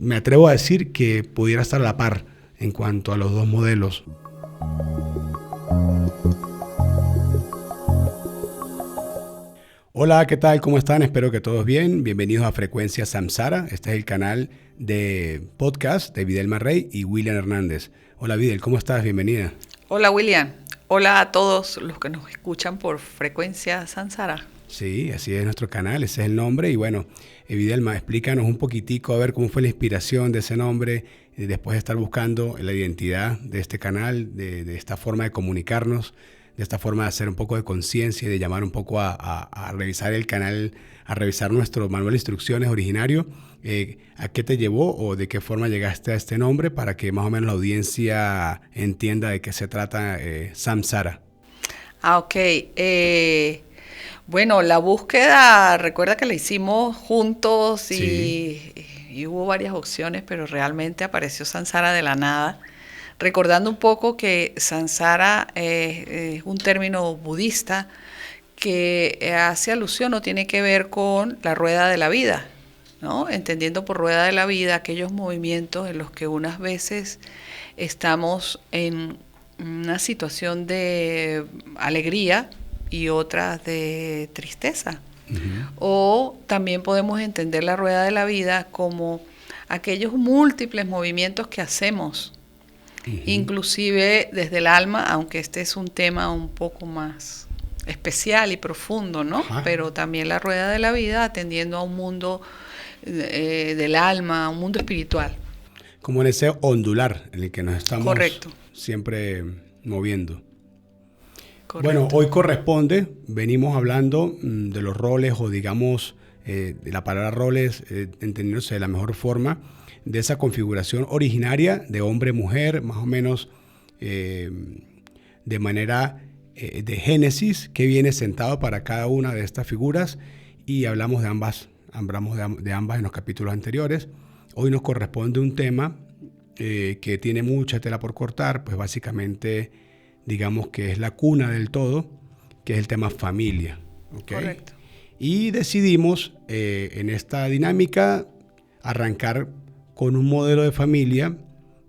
Me atrevo a decir que pudiera estar a la par en cuanto a los dos modelos. Hola, ¿qué tal? ¿Cómo están? Espero que todos bien. Bienvenidos a Frecuencia Samsara. Este es el canal de podcast de Videlma Rey y William Hernández. Hola Videl, ¿cómo estás? Bienvenida. Hola William. Hola a todos los que nos escuchan por Frecuencia Samsara. Sí, así es nuestro canal, ese es el nombre. Y bueno, Videlma, explícanos un poquitico a ver cómo fue la inspiración de ese nombre, después de estar buscando la identidad de este canal, de esta forma de comunicarnos, de esta forma de hacer un poco de conciencia y de llamar un poco a revisar el canal, a revisar nuestro manual de instrucciones originario. ¿A qué te llevó o de qué forma llegaste a este nombre para que más o menos la audiencia entienda de qué se trata Samsara? Ok. Bueno, la búsqueda, recuerda que la hicimos juntos Sí. y hubo varias opciones, pero realmente apareció Samsara de la nada. Recordando un poco que Samsara es un término budista que hace alusión o tiene que ver con la rueda de la vida, ¿no? Entendiendo por rueda de la vida aquellos movimientos en los que unas veces estamos en una situación de alegría y otras de tristeza. Uh-huh. O también podemos entender la rueda de la vida como aquellos múltiples movimientos que hacemos, inclusive desde el alma, aunque este es un tema un poco más especial y profundo, ¿no? Ajá. Pero también la rueda de la vida atendiendo a un mundo del alma, a un mundo espiritual. Como en ese ondular en el que nos estamos Correcto. siempre moviendo. Correcto. Bueno, hoy corresponde, venimos hablando de los roles o digamos de la palabra roles, entendiéndose de la mejor forma, de esa configuración originaria de hombre-mujer, más o menos de manera de génesis, que viene sentado para cada una de estas figuras y hablamos de ambas en los capítulos anteriores. Hoy nos corresponde un tema que tiene mucha tela por cortar, pues básicamente digamos que es la cuna del todo, que es el tema familia. ¿Okay? Correcto. Y decidimos en esta dinámica arrancar con un modelo de familia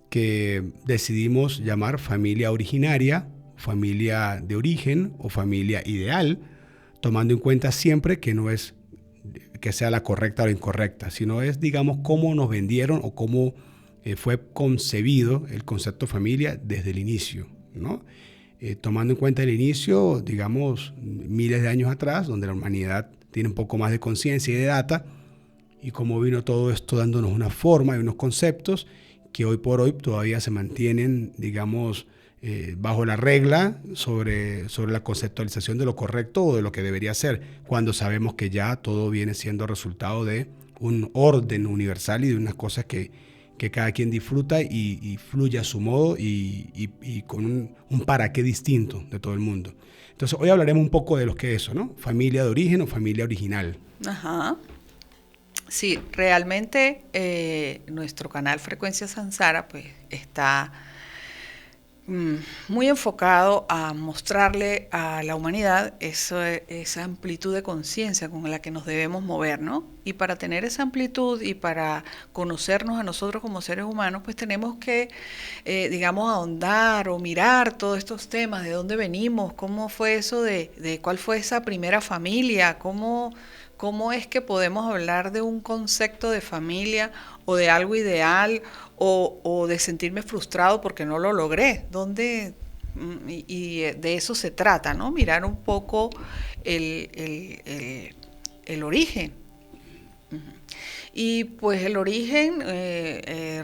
que decidimos llamar familia originaria, familia de origen o familia ideal, tomando en cuenta siempre que no es que sea la correcta o la incorrecta, sino es, digamos, cómo nos vendieron o cómo fue concebido el concepto familia desde el inicio, ¿no? Tomando en cuenta el inicio, digamos, miles de años atrás, donde la humanidad tiene un poco más de conciencia y de data, y cómo vino todo esto dándonos una forma y unos conceptos que hoy por hoy todavía se mantienen, digamos, bajo la regla sobre la conceptualización de lo correcto o de lo que debería ser, cuando sabemos que ya todo viene siendo resultado de un orden universal y de unas cosas que cada quien disfruta y fluye a su modo y con un para qué distinto de todo el mundo. Entonces hoy hablaremos un poco de lo que es eso, ¿no? Familia de origen o familia original. Ajá. Sí, realmente nuestro canal Frecuencia Samsara pues está muy enfocado a mostrarle a la humanidad esa amplitud de conciencia con la que nos debemos mover, ¿no? Y para tener esa amplitud y para conocernos a nosotros como seres humanos, pues tenemos que, digamos, ahondar o mirar todos estos temas, de dónde venimos, cómo fue eso de cuál fue esa primera familia, cómo es que podemos hablar de un concepto de familia o de algo ideal o de sentirme frustrado porque no lo logré. Y de eso se trata, ¿no? Mirar un poco el origen. Y pues el origen,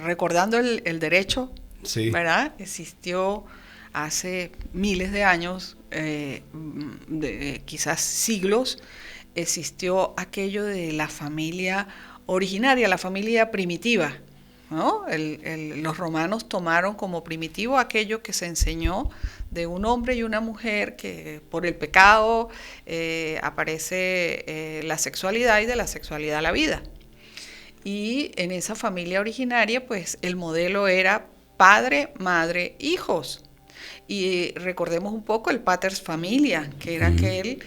recordando el derecho, Sí. ¿verdad? Existió hace miles de años, quizás siglos, existió aquello de la familia originaria, la familia primitiva, ¿no? Los romanos tomaron como primitivo aquello que se enseñó de un hombre y una mujer, que por el pecado aparece la sexualidad y de la sexualidad la vida. Y en esa familia originaria, pues el modelo era padre, madre, hijos. Y recordemos un poco el paters familia, que era aquel,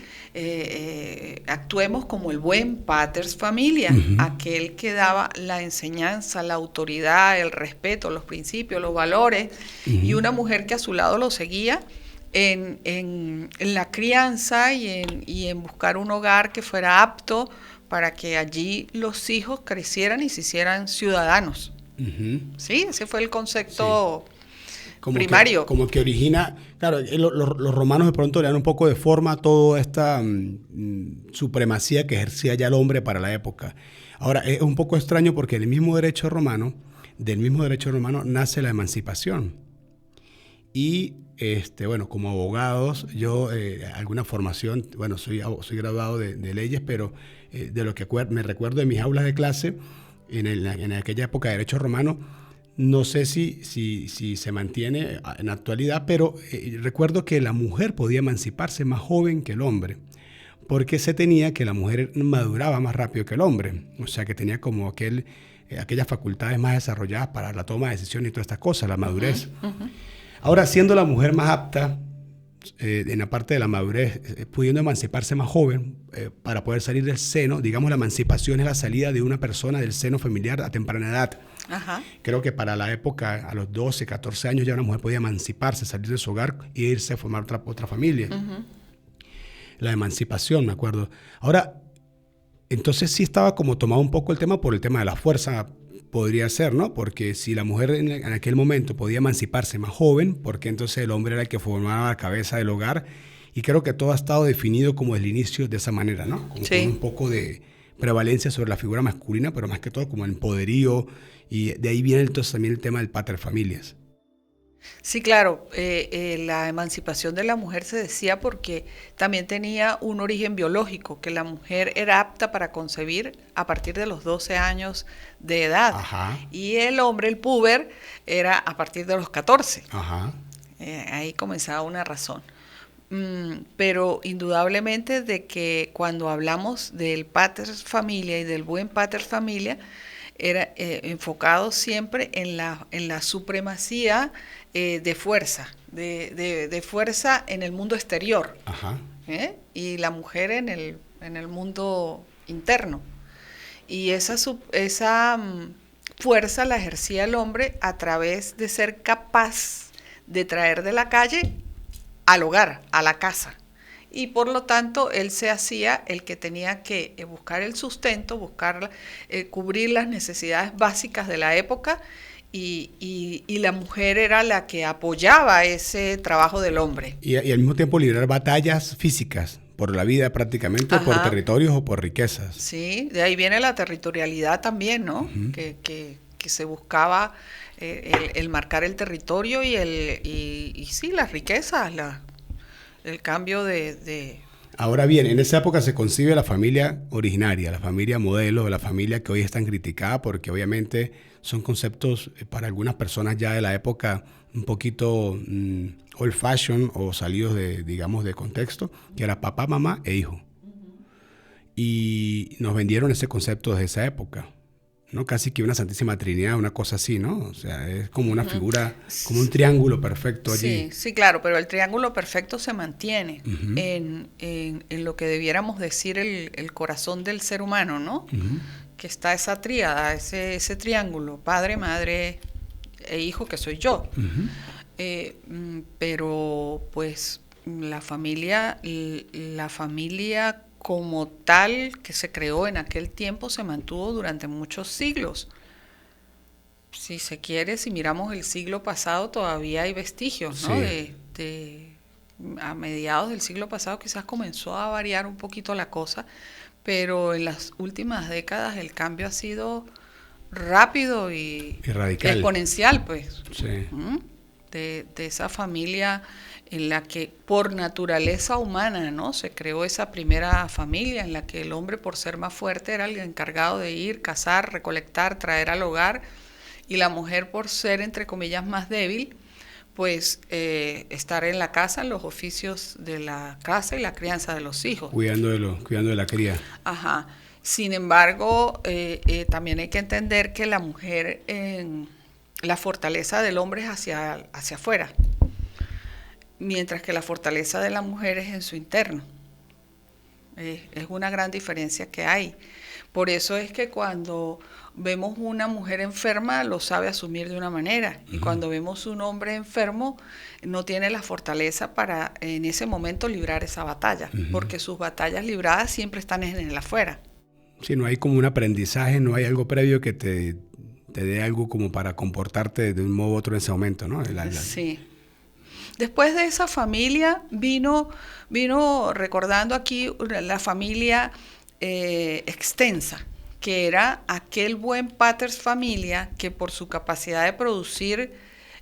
actuemos como el buen paters familia, aquel que daba la enseñanza, la autoridad, el respeto, los principios, los valores, y una mujer que a su lado lo seguía en la crianza y en buscar un hogar que fuera apto para que allí los hijos crecieran y se hicieran ciudadanos. Sí, ese fue el concepto primario. Como que origina, claro, los romanos de pronto le dan un poco de forma a toda esta supremacía que ejercía ya el hombre para la época. Ahora, es un poco extraño porque del mismo derecho romano nace la emancipación. Y bueno, como abogados, yo alguna formación, bueno, soy graduado de leyes, pero de lo que me recuerdo de mis aulas de clase, en aquella época de derecho romano, no sé si se mantiene en la actualidad, pero recuerdo que la mujer podía emanciparse más joven que el hombre, porque se tenía que la mujer maduraba más rápido que el hombre, o sea que tenía como aquellas facultades más desarrolladas para la toma de decisiones y todas estas cosas, la madurez. Ahora, siendo la mujer más apta en la parte de la madurez, pudiendo emanciparse más joven para poder salir del seno, digamos, la emancipación es la salida de una persona del seno familiar a temprana edad. Creo que para la época, a los 12, 14 años, ya una mujer podía emanciparse, salir de su hogar e irse a formar otra familia. La emancipación, me acuerdo. Ahora, entonces sí estaba como tomado un poco el tema por el tema de la fuerza, podría ser, ¿no? Porque si la mujer en aquel momento podía emanciparse más joven, porque entonces el hombre era el que formaba la cabeza del hogar, y creo que todo ha estado definido como el inicio de esa manera, ¿no? Con un poco de prevalencia sobre la figura masculina, pero más que todo como el poderío, y de ahí viene entonces también el tema del paterfamilias. Sí, claro, la emancipación de la mujer se decía porque también tenía un origen biológico, que la mujer era apta para concebir a partir de los 12 años de edad. Y el hombre, el puber, era a partir de los 14. Ahí comenzaba una razón. Pero indudablemente de que cuando hablamos del pater familia y del buen pater familia, era enfocado siempre en la supremacía de fuerza, de fuerza en el mundo exterior, y la mujer en el mundo interno. Y esa fuerza la ejercía el hombre a través de ser capaz de traer de la calle al hogar, a la casa. Y por lo tanto, él se hacía el que tenía que buscar el sustento, cubrir las necesidades básicas de la época, y la mujer era la que apoyaba ese trabajo del hombre. Y al mismo tiempo librar batallas físicas por la vida prácticamente, por territorios o por riquezas. Sí, de ahí viene la territorialidad también, ¿no? Que se buscaba el marcar el territorio y sí, las riquezas, el cambio de... Ahora bien, en esa época se concibe la familia originaria, la familia modelo, la familia que hoy es tan criticada porque obviamente son conceptos para algunas personas ya de la época un poquito old fashion o salidos digamos, de contexto, que era papá, mamá e hijo. Y nos vendieron ese concepto desde esa época, ¿no? Casi que una Santísima Trinidad, una cosa así, ¿no? O sea, es como una figura, como un triángulo perfecto allí. Sí, claro, pero el triángulo perfecto se mantiene en lo que debiéramos decir el corazón del ser humano, ¿no? Que está esa tríada, ese triángulo, padre, madre e hijo, que soy yo. Pero pues la familia como tal que se creó en aquel tiempo se mantuvo durante muchos siglos. Si se quiere, si miramos el siglo pasado, todavía hay vestigios, ¿no? A mediados del siglo pasado quizás comenzó a variar un poquito la cosa, pero en las últimas décadas el cambio ha sido rápido y radical, exponencial, pues. Sí. De esa familia en la que por naturaleza humana, ¿no? Se creó esa primera familia en la que el hombre, por ser más fuerte, era el encargado de ir, cazar, recolectar, traer al hogar, y la mujer, por ser, entre comillas, más débil, pues estar en la casa, en los oficios de la casa y la crianza de los hijos. Cuidando de la cría. Sin embargo, también hay que entender que la mujer, la fortaleza del hombre es hacia afuera. mientras que la fortaleza de la mujer es en su interno. Es una gran diferencia que hay. Por eso es que cuando vemos una mujer enferma lo sabe asumir de una manera, y cuando vemos un hombre enfermo no tiene la fortaleza para en ese momento librar esa batalla, porque sus batallas libradas siempre están en el afuera. Sí, no hay como un aprendizaje, no hay algo previo que te dé algo como para comportarte de un modo u otro en ese momento, ¿no? Sí. Después de esa familia vino recordando aquí la familia extensa, que era aquel buen paters familia que por su capacidad de producir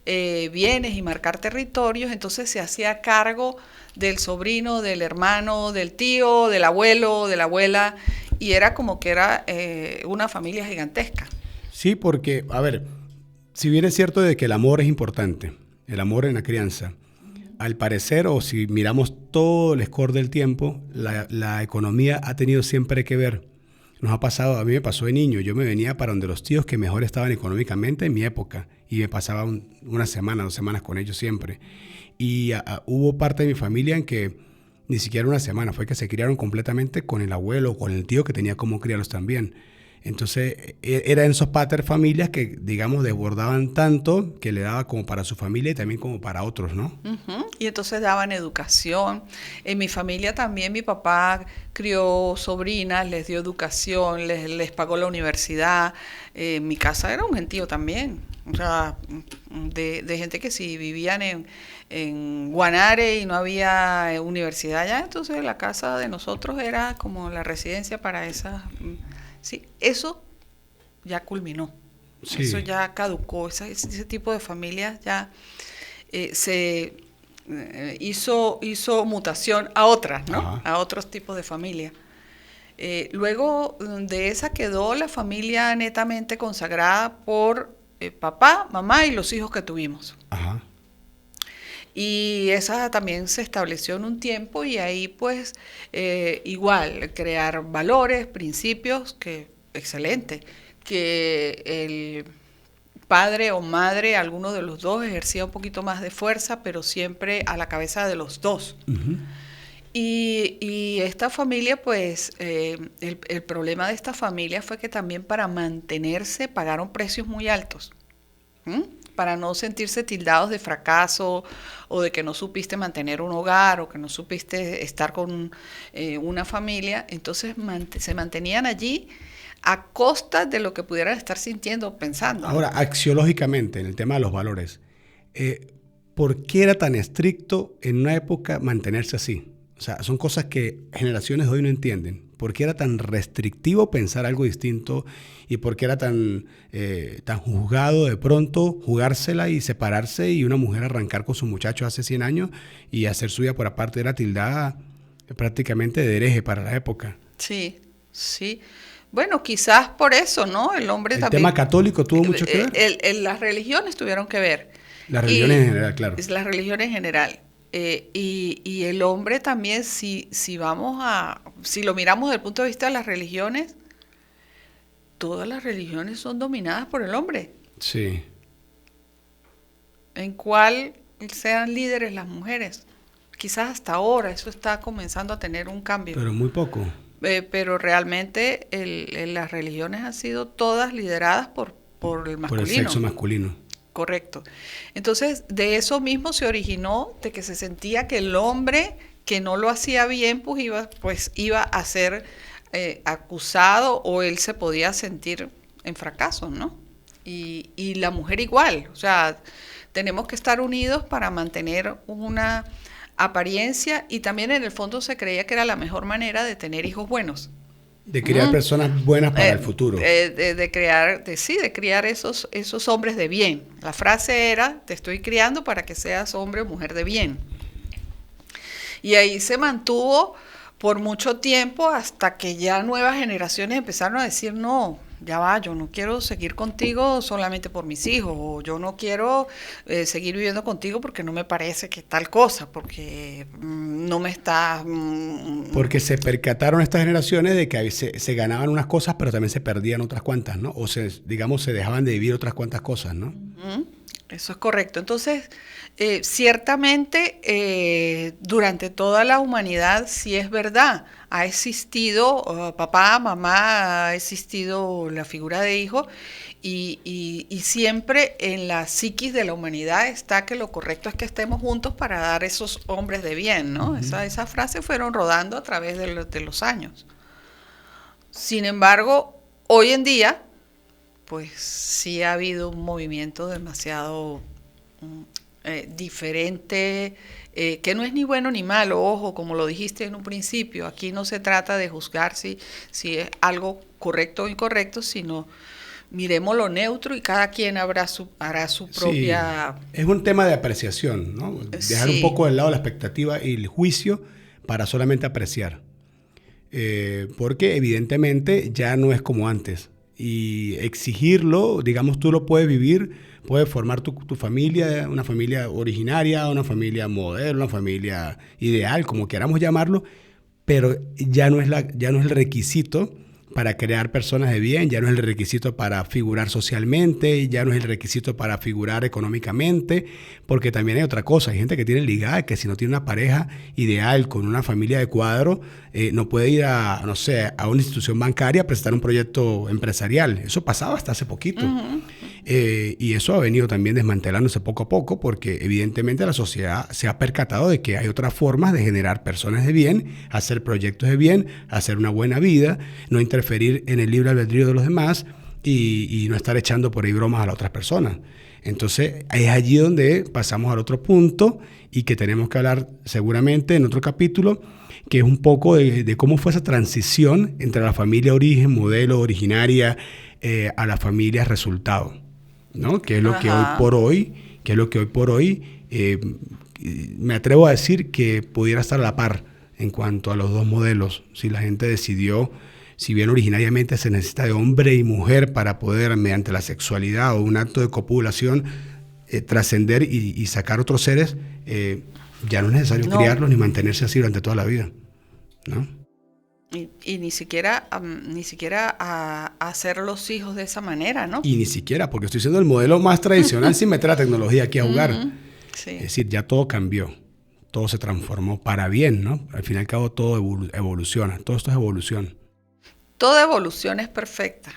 bienes y marcar territorios, entonces se hacía cargo del sobrino, del hermano, del tío, del abuelo, de la abuela, y era como que era una familia gigantesca. Sí, porque, a ver, si bien es cierto de que el amor es importante, el amor en la crianza, al parecer, o si miramos todo el score del tiempo, la economía ha tenido siempre que ver. Nos ha pasado, a mí me pasó de niño, yo me venía para donde los tíos que mejor estaban económicamente en mi época, y me pasaba una semana, 2 semanas con ellos siempre. Y hubo parte de mi familia en que ni siquiera una semana, fue que se criaron completamente con el abuelo o con el tío que tenía como criarlos también. Entonces, eran esos pater familias que, digamos, desbordaban tanto que le daba como para su familia y también como para otros, ¿no? Y entonces daban educación. En mi familia también mi papá crió sobrinas, les dio educación, les pagó la universidad. Mi casa era un gentío también. O sea, de gente que si vivían en Guanare y no había universidad allá, entonces la casa de nosotros era como la residencia para esas... Sí, eso ya culminó, sí. Eso ya caducó, ese tipo de familias ya se hizo mutación a otras, ¿no? Ajá. A otros tipos de familia. Luego de esa quedó la familia netamente consagrada por papá, mamá y los hijos que tuvimos. Ajá. Y esa también se estableció en un tiempo, y ahí pues igual crear valores, principios, que excelente, que el padre o madre, alguno de los dos, ejercía un poquito más de fuerza, pero siempre a la cabeza de los dos. Y esta familia pues el problema de esta familia fue que también para mantenerse pagaron precios muy altos. Para no sentirse tildados de fracaso o de que no supiste mantener un hogar o que no supiste estar con una familia, entonces se mantenían allí a costa de lo que pudieran estar sintiendo o pensando. Ahora, axiológicamente, en el tema de los valores, ¿por qué era tan estricto en una época mantenerse así? O sea, son cosas que generaciones de hoy no entienden. ¿Por qué era tan restrictivo pensar algo distinto? ¿Y por qué era tan juzgado de pronto jugársela y separarse y una mujer arrancar con su muchacho hace 100 años y hacer su vida por aparte? Era tildada prácticamente de hereje para la época. Sí, sí. Bueno, quizás por eso, ¿no? El hombre también... ¿El tema católico tuvo mucho que ver? Las religiones tuvieron que ver. Las religiones en general, claro. Las religiones en general. Y el hombre también, si lo miramos desde el punto de vista de las religiones, todas las religiones son dominadas por el hombre. Sí. ¿En cuál sean líderes las mujeres? Quizás hasta ahora eso está comenzando a tener un cambio. Pero muy poco. Pero realmente las religiones han sido todas lideradas por el masculino. Por el sexo masculino. Correcto. Entonces, de eso mismo se originó, de que se sentía que el hombre que no lo hacía bien, pues iba a ser acusado, o él se podía sentir en fracaso, ¿no? Y la mujer igual. O sea, tenemos que estar unidos para mantener una apariencia, y también en el fondo se creía que era la mejor manera de tener hijos buenos. De criar personas buenas para el futuro. De criar esos hombres de bien. La frase era, te estoy criando para que seas hombre o mujer de bien. Y ahí se mantuvo por mucho tiempo hasta que ya nuevas generaciones empezaron a decir, no, ya va, yo no quiero seguir contigo solamente por mis hijos, o yo no quiero seguir viviendo contigo porque no me parece que tal cosa, porque no me está... Porque se percataron estas generaciones de que se ganaban unas cosas, pero también se perdían otras cuantas, ¿no? O se dejaban de vivir otras cuantas cosas, ¿no? Eso es correcto. Entonces, ciertamente, durante toda la humanidad, sí es verdad, ha existido papá, mamá, ha existido la figura de hijo, y siempre en la psiquis de la humanidad está que lo correcto es que estemos juntos para dar esos hombres de bien, ¿no? Uh-huh. Esas frases fueron rodando a través de los años. Sin embargo, hoy en día, pues sí ha habido un movimiento demasiado diferente, que no es ni bueno ni malo, ojo, como lo dijiste en un principio, aquí no se trata de juzgar si es algo correcto o incorrecto, sino miremos lo neutro y cada quien hará su propia... Sí, es un tema de apreciación, ¿no? Dejar un Sí. poco de lado la expectativa y el juicio para solamente apreciar. Porque evidentemente ya no es como antes. Y exigirlo, digamos, tú lo puedes vivir, puedes formar tu familia, una familia originaria, una familia modelo, una familia ideal, como queramos llamarlo, pero ya no es el requisito para crear personas de bien, ya no es el requisito para figurar socialmente, ya no es el requisito para figurar económicamente, porque también hay otra cosa, hay gente que tiene ligada, que si no tiene una pareja ideal con una familia de cuadro, no puede ir a, no sé, a una institución bancaria a presentar un proyecto empresarial. Eso pasaba hasta hace poquito. Uh-huh. Y eso ha venido también desmantelándose poco a poco porque evidentemente la sociedad se ha percatado de que hay otras formas de generar personas de bien, hacer proyectos de bien, hacer una buena vida, no interferir en el libre albedrío de los demás y no estar echando por ahí bromas a las otras personas. Entonces es allí donde pasamos al otro punto y que tenemos que hablar seguramente en otro capítulo, que es un poco de cómo fue esa transición entre la familia origen, modelo, originaria, a la familia resultado, ¿no? Que es lo que hoy por hoy, me atrevo a decir que pudiera estar a la par en cuanto a los dos modelos. Si la gente decidió, si bien originariamente se necesita de hombre y mujer para poder, mediante la sexualidad o un acto de copulación, trascender y sacar otros seres, ya no es necesario criarlos ni mantenerse así durante toda la vida, ¿no? Y ni siquiera a hacer los hijos de esa manera, ¿no? Y ni siquiera, porque estoy siendo el modelo más tradicional sin meter la tecnología aquí a jugar. Uh-huh. Sí. Es decir, ya todo cambió, todo se transformó para bien, ¿no? Al fin y al cabo todo evoluciona, todo esto es evolución. Toda evolución es perfecta.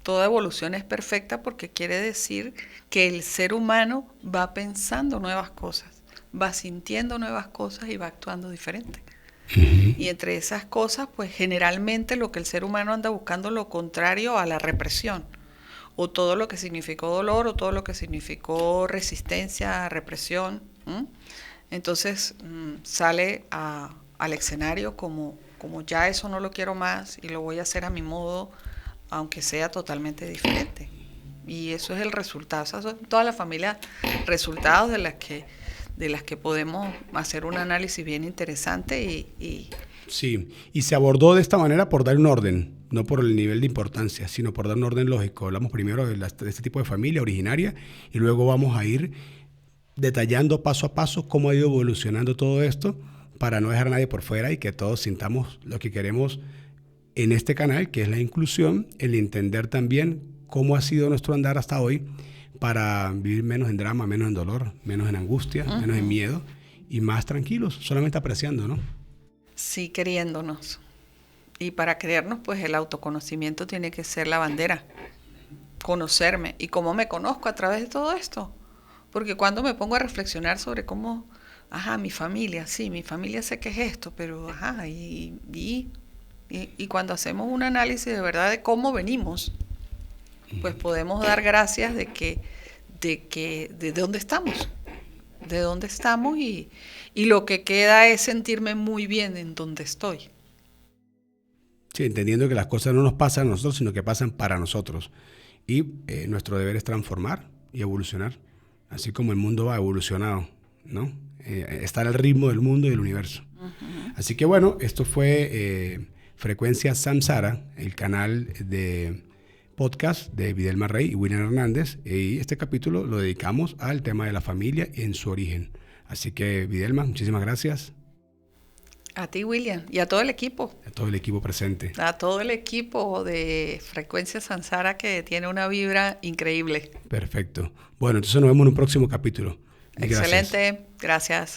Toda evolución es perfecta porque quiere decir que el ser humano va pensando nuevas cosas, va sintiendo nuevas cosas y va actuando diferente. Uh-huh. Y entre esas cosas, pues generalmente lo que el ser humano anda buscando es lo contrario a la represión, o todo lo que significó dolor, o todo lo que significó resistencia, represión. Entonces sale al escenario como ya eso no lo quiero más y lo voy a hacer a mi modo, aunque sea totalmente diferente. Y eso es el resultado. Esas son todas las familias resultados de las que podemos hacer un análisis bien interesante Sí, y se abordó de esta manera por dar un orden, no por el nivel de importancia, sino por dar un orden lógico. Hablamos primero de este tipo de familia originaria y luego vamos a ir detallando paso a paso cómo ha ido evolucionando todo esto para no dejar a nadie por fuera y que todos sintamos lo que queremos en este canal, que es la inclusión, el entender también cómo ha sido nuestro andar hasta hoy para vivir menos en drama, menos en dolor, menos en angustia, uh-huh, menos en miedo y más tranquilos, solamente apreciando, ¿no? Sí, queriéndonos. Y para querernos, pues el autoconocimiento tiene que ser la bandera. Conocerme. ¿Y cómo me conozco a través de todo esto? Porque cuando me pongo a reflexionar sobre cómo, mi familia sé que es esto, pero y cuando hacemos un análisis de verdad de cómo venimos, pues podemos dar gracias de dónde estamos. De dónde estamos y lo que queda es sentirme muy bien en donde estoy. Sí, entendiendo que las cosas no nos pasan a nosotros, sino que pasan para nosotros. Y nuestro deber es transformar y evolucionar, así como el mundo va evolucionado, ¿no? Estar al ritmo del mundo y del universo. Uh-huh. Así que bueno, esto fue Frecuencia Samsara, el canal de podcast de Videlma Rey y William Hernández, y este capítulo lo dedicamos al tema de la familia en su origen. Así que Videlma, muchísimas gracias. A ti, William, y a todo el equipo. A todo el equipo presente. A todo el equipo de Frecuencia Sansara, que tiene una vibra increíble. Perfecto. Bueno, entonces nos vemos en un próximo capítulo. Excelente. Gracias.